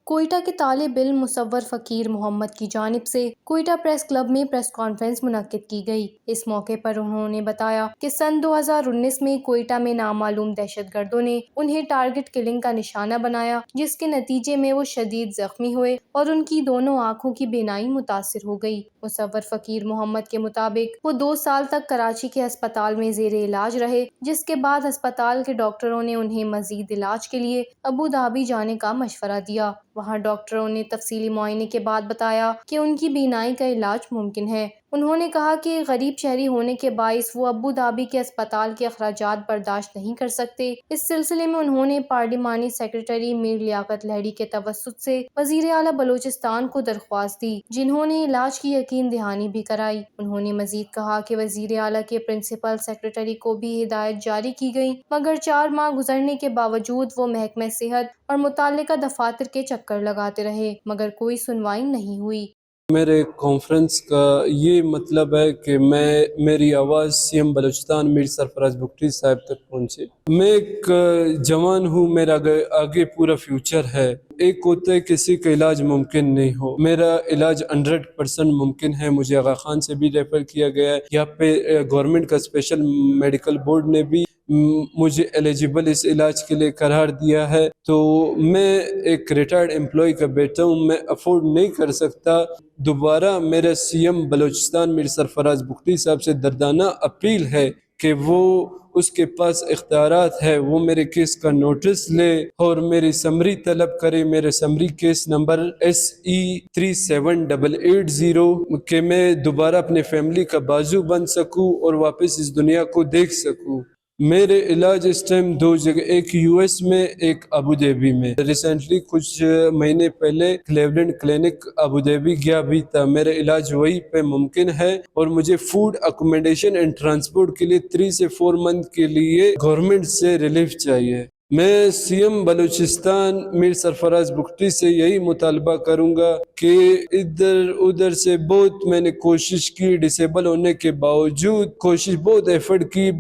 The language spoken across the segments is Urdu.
کوئٹہ کے طالب علم مصور فقیر محمد کی جانب سے کوئٹہ پریس کلب میں پریس کانفرنس منعقد کی گئی۔ اس موقع پر انہوں نے بتایا کہ سن 2019 میں کوئٹہ میں نامعلوم دہشت گردوں نے انہیں ٹارگٹ کلنگ کا نشانہ بنایا، جس کے نتیجے میں وہ شدید زخمی ہوئے اور ان کی دونوں آنکھوں کی بینائی متاثر ہو گئی۔ مصور فقیر محمد کے مطابق وہ 2 سال تک کراچی کے ہسپتال میں زیر علاج رہے، جس کے بعد ہسپتال کے ڈاکٹروں نے انہیں مزید علاج کے لیے ابوظہبی جانے کا مشورہ دیا۔ وہاں ڈاکٹروں نے تفصیلی معائنے کے بعد بتایا کہ ان کی بینائی کا علاج ممکن ہے۔ انہوں نے کہا کہ غریب شہری ہونے کے باعث وہ ابوظہبی کے اسپتال کے اخراجات برداشت نہیں کر سکتے۔ اس سلسلے میں انہوں نے پارلیمانی سیکریٹری میر لیاقت لہڑی کے توسط سے وزیر اعلیٰ بلوچستان کو درخواست دی، جنہوں نے علاج کی یقین دہانی بھی کرائی۔ انہوں نے مزید کہا کہ وزیر اعلیٰ کے پرنسپل سیکریٹری کو بھی ہدایت جاری کی گئی، مگر 4 ماہ گزرنے کے باوجود وہ محکمہ صحت اور متعلقہ دفاتر کے چکر لگاتے رہے، مگر کوئی سنوائی نہیں ہوئی۔ میرے کانفرنس کا یہ مطلب ہے کہ میری آواز سی ایم بلوچستان میر سرفراز بگٹی صاحب تک پہنچے۔ میں ایک جوان ہوں، میرا آگے پورا فیوچر ہے۔ ایک ہوتا ہے کسی کا علاج ممکن نہیں ہو، میرا علاج 100% ممکن ہے۔ مجھے آغا خان سے بھی ریفر کیا گیا ہے، یہاں پہ گورنمنٹ کا اسپیشل میڈیکل بورڈ نے بھی مجھے ایلیجیبل اس علاج کے لیے قرار دیا ہے۔ تو میں ایک ریٹائرڈ امپلائی کا بیٹا ہوں، میں افورڈ نہیں کر سکتا۔ دوبارہ میرے سی ایم بلوچستان میر سرفراز بگٹی صاحب سے دردانہ اپیل ہے کہ وہ اس کے پاس اختیارات ہے، وہ میرے کیس کا نوٹس لے اور میری سمری طلب کرے۔ میرے سمری کیس نمبر SE 37880 کہ میں دوبارہ اپنے فیملی کا بازو بن سکوں اور واپس اس دنیا کو دیکھ سکوں۔ میرے علاج اس ٹائم 2 جگہ، ایک US میں، ایک ابوظہبی میں۔ ریسنٹلی کچھ مہینے پہلے کلیولینڈ کلینک ابوظہبی گیا بھی تھا۔ میرا علاج وہی پہ ممکن ہے اور مجھے فوڈ اکوموڈیشن اینڈ ٹرانسپورٹ کے لیے 3 سے 4 منتھ کے لیے گورنمنٹ سے ریلیف چاہیے۔ میں سی ایم بلوچستان میر سرفراز بگٹی سے یہی مطالبہ کروں گا کہ ادھر ادھر سے بہت میں نے کوشش کی، ڈسیبل ہونے کے باوجود کوشش بہت ایفرٹ کی،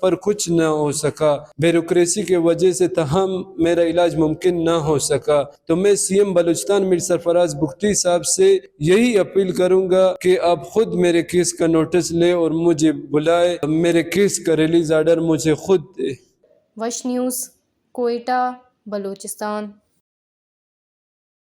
پر کچھ نہ ہو سکا۔ بیوروکریسی کی وجہ سے تاہم میرا علاج ممکن نہ ہو سکا۔ تو میں سی ایم بلوچستان میر سرفراز بگٹی صاحب سے یہی اپیل کروں گا کہ آپ خود میرے کیس کا نوٹس لیں اور مجھے بلائے، میرے کیس کا ریلیز آرڈر مجھے خود دے۔ وش نیوز، کوئٹہ، بلوچستان۔